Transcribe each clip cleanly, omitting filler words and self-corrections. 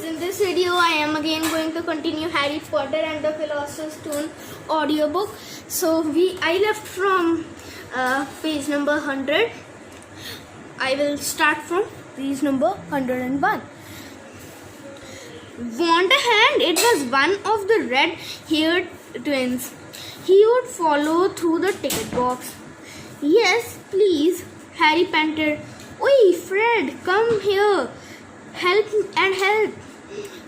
in this video I am again going to continue Harry Potter and the Philosopher's Stone audiobook. So I left from page number 100. I will start from page number 101. Want a hand? It was one of the red-haired twins. He would follow through the ticket box. Yes, please, Harry panted. Oi, Fred, come here. Help and help.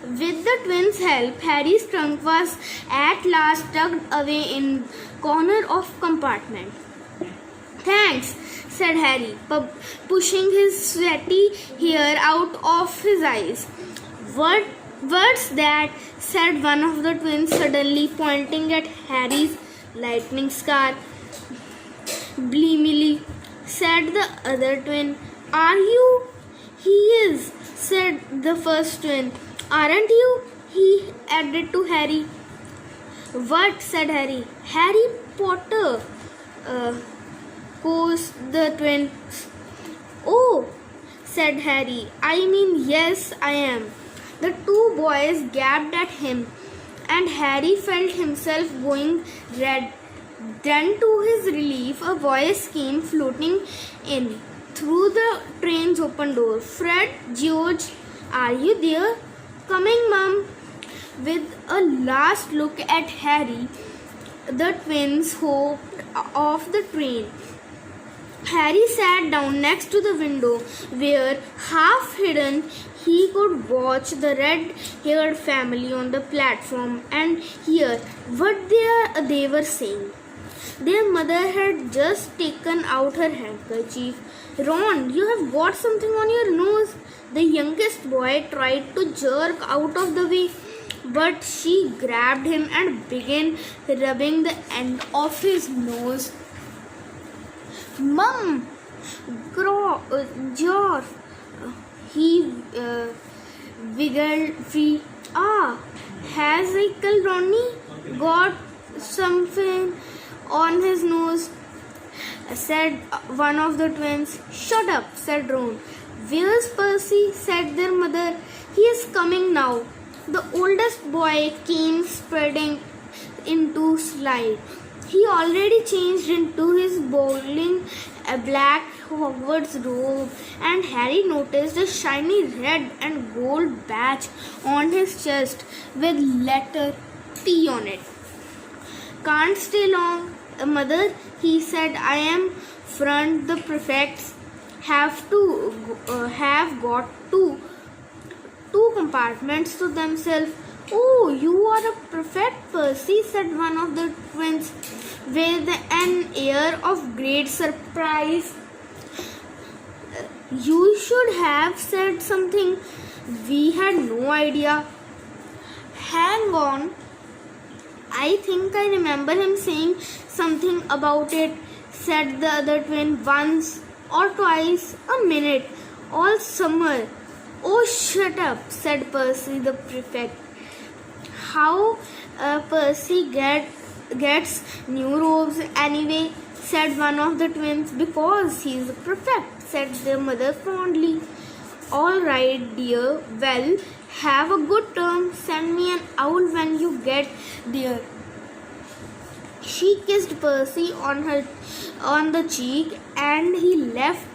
With the twins' help, Harry's trunk was at last tucked away in corner of compartment. Thanks, said Harry, pushing his sweaty hair out of his eyes. What's that? Said one of the twins suddenly, pointing at Harry's lightning scar. Bleemily, said the other twin. Are you? He is, said the first twin. Aren't you? He added to Harry. What? Said Harry. Harry Potter, quoth the twins. Oh, said Harry. I mean, yes, I am. The two boys gaped at him, and Harry felt himself going red. Then, to his relief, a voice came floating in through the train's open door. Fred, George, are you there? Coming, Mum. With a last look at Harry, the twins hopped off the train. Harry sat down next to the window where, half hidden, he could watch the red-haired family on the platform and hear what they were saying. Their mother had just taken out her handkerchief. Ron, you have got something on your nose. The youngest boy tried to jerk out of the way, but she grabbed him and began rubbing the end of his nose. Mum, George, he wiggled free. Has Uncle Ronnie got something on his nose? Said one of the twins. Shut up, said Ron. Where's Percy? Said their mother. He is coming now. The oldest boy came spreading into slide. He already changed into his bowling black Hogwarts robe, and Harry noticed a shiny red and gold badge on his chest with letter T on it. Can't stay long, mother, he said. I am front. The prefects have got two compartments to themselves. Oh, you are a prefect, Percy, said one of the twins with an air of great surprise. You should have said something. We had no idea. Hang on. I think I remember him saying something about it, said the other twin. Once or twice a minute, all summer. Oh, shut up, said Percy the prefect. How Percy gets new robes anyway, said one of the twins. Because he is a prefect, said their mother fondly. All right, dear. Well, have a good term. Send me an owl when you get there. She kissed Percy on the cheek, and he left.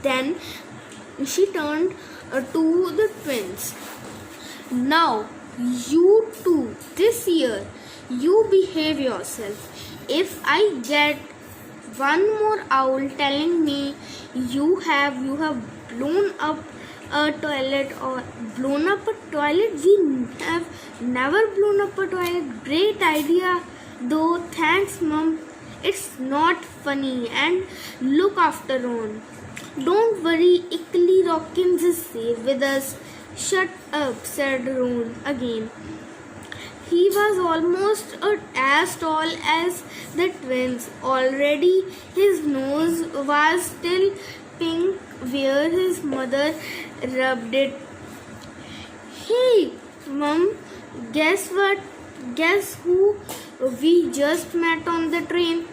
Then she turned to the twins. Now, you two, this year, you behave yourself. If I get one more owl telling me you have blown up a toilet, we have never blown up a toilet. Great idea, though. Thanks, Mum. It's not funny. And look after Ron. Don't worry, Ickley Rockins is safe with us. Shut up, said Ron again. He was almost as tall as the twins. Already his nose was still pink where his mother rubbed it. Hey, Mum, guess what? Guess who we just met on the train?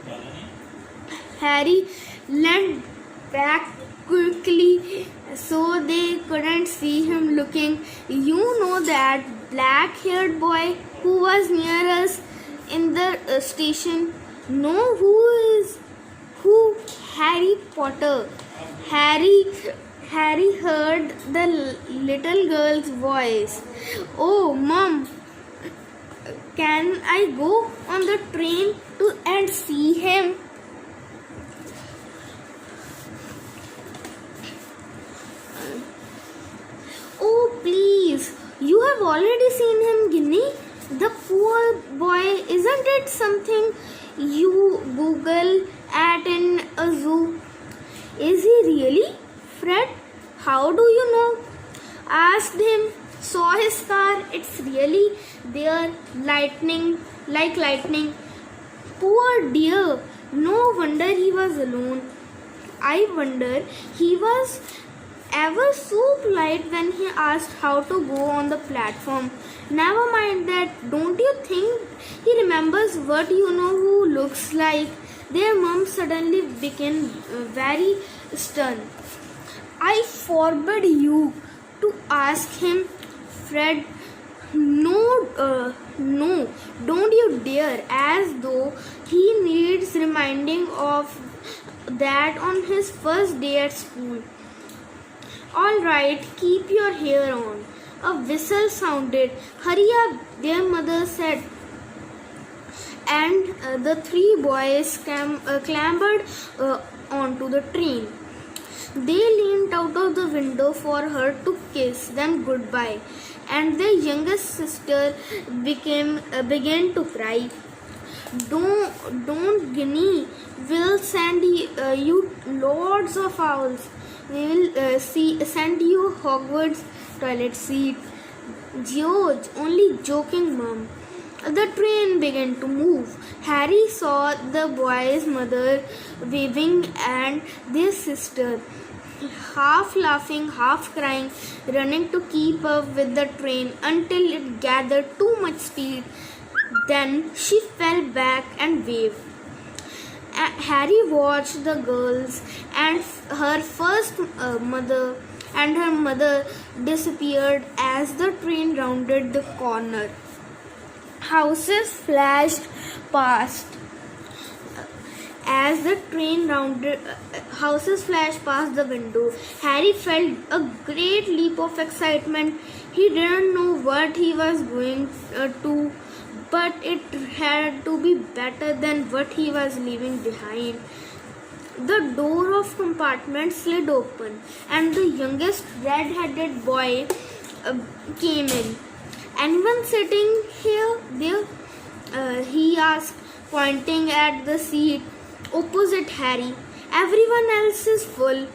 Harry leaned back quickly so they couldn't see him looking. You know that black-haired boy who was near us in the station? No, who? Harry Potter. Harry heard the little girl's voice. Oh, Mom, can I go on the train and see him? Oh, please. You have already seen him, Ginny. The poor boy, isn't it something you Google at in a zoo? Is he really? Fred, how do you know? Asked him. Saw his car. It's really there. Like lightning. Poor dear. No wonder he was alone. I wonder he was ever so polite when he asked how to go on the platform. Never mind that. Don't you think he remembers what who looks like? Their mom suddenly became very stern. I forbid you to ask him, Fred. No, don't you dare, as though he needs reminding of that on his first day at school. All right, keep your hair on. A whistle sounded. Hurry up, their mother said. And the three boys clambered onto the train. They leaned out of the window for her to kiss them goodbye, and their youngest sister began to cry. Don't, Ginny. We'll send you loads of owls. We will send you Hogwarts toilet seat. George, only joking, Mom. The train began to move. Harry saw the boy's mother waving and their sister, half laughing, half crying, running to keep up with the train until it gathered too much speed. Then she fell back and waved. Harry watched the girls and her mother disappeared as the train rounded the corner. Houses flashed past. As the train houses flashed past the window. Harry felt a great leap of excitement. He didn't know what he was going to, but it had to be better than what he was leaving behind. The door of compartment slid open, and the youngest red-headed boy came in. Anyone sitting here? There? He asked, pointing at the seat opposite Harry. Everywhere else is full.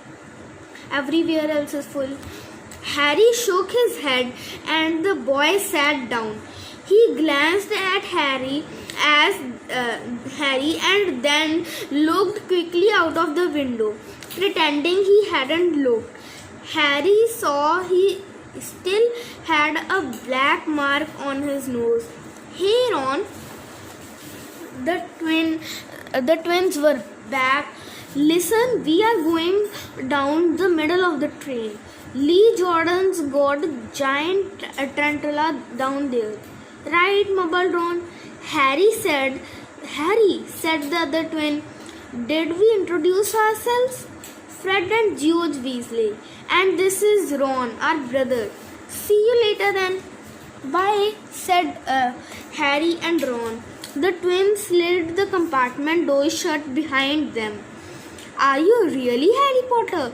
Harry shook his head, and the boy sat down. He glanced at Harry and then looked quickly out of the window, pretending he hadn't looked. Harry saw he still had a black mark on his nose. Hey, Ron, the twins were back. Listen, we are going down the middle of the train. Lee Jordan's got a giant tarantula down there. Right, mumbled Ron. Harry, said the other twin. Did we introduce ourselves? Fred and George Weasley. And this is Ron, our brother. See you later then. Bye, said Harry and Ron. The twins slid the compartment door shut behind them. Are you really Harry Potter?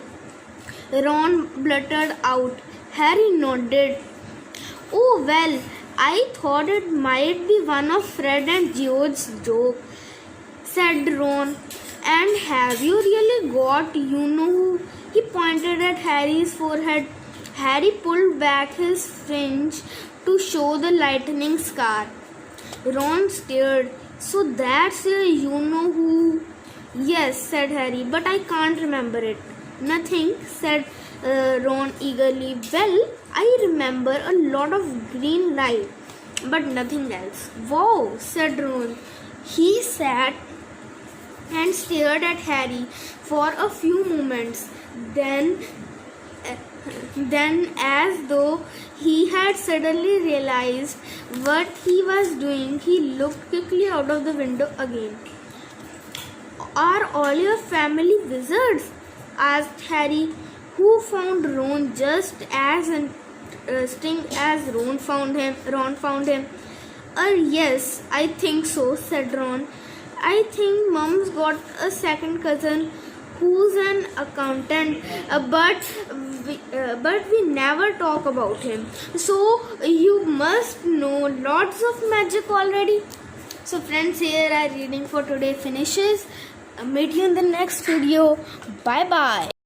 Ron blurted out. Harry nodded. Oh, well, I thought it might be one of Fred and George's jokes, said Ron. And have you really got who? He pointed at Harry's forehead. Harry pulled back his fringe to show the lightning scar. Ron stared. So that's your who? Yes, said Harry, but I can't remember it. Nothing, said Ron eagerly. Well, I remember a lot of green light, but nothing else. Wow, said Ron. He sat and stared at Harry for a few moments. Then, as though he had suddenly realized what he was doing, he looked quickly out of the window again. "Are all your family wizards?" asked Harry, who found Ron just as interesting as Ron found him. Yes, I think so," said Ron. "I think Mum's got a second cousin who's an accountant, but we never talk about him. So you must know lots of magic already." So friends, here our reading for today finishes. Meet you in the next video. Bye bye.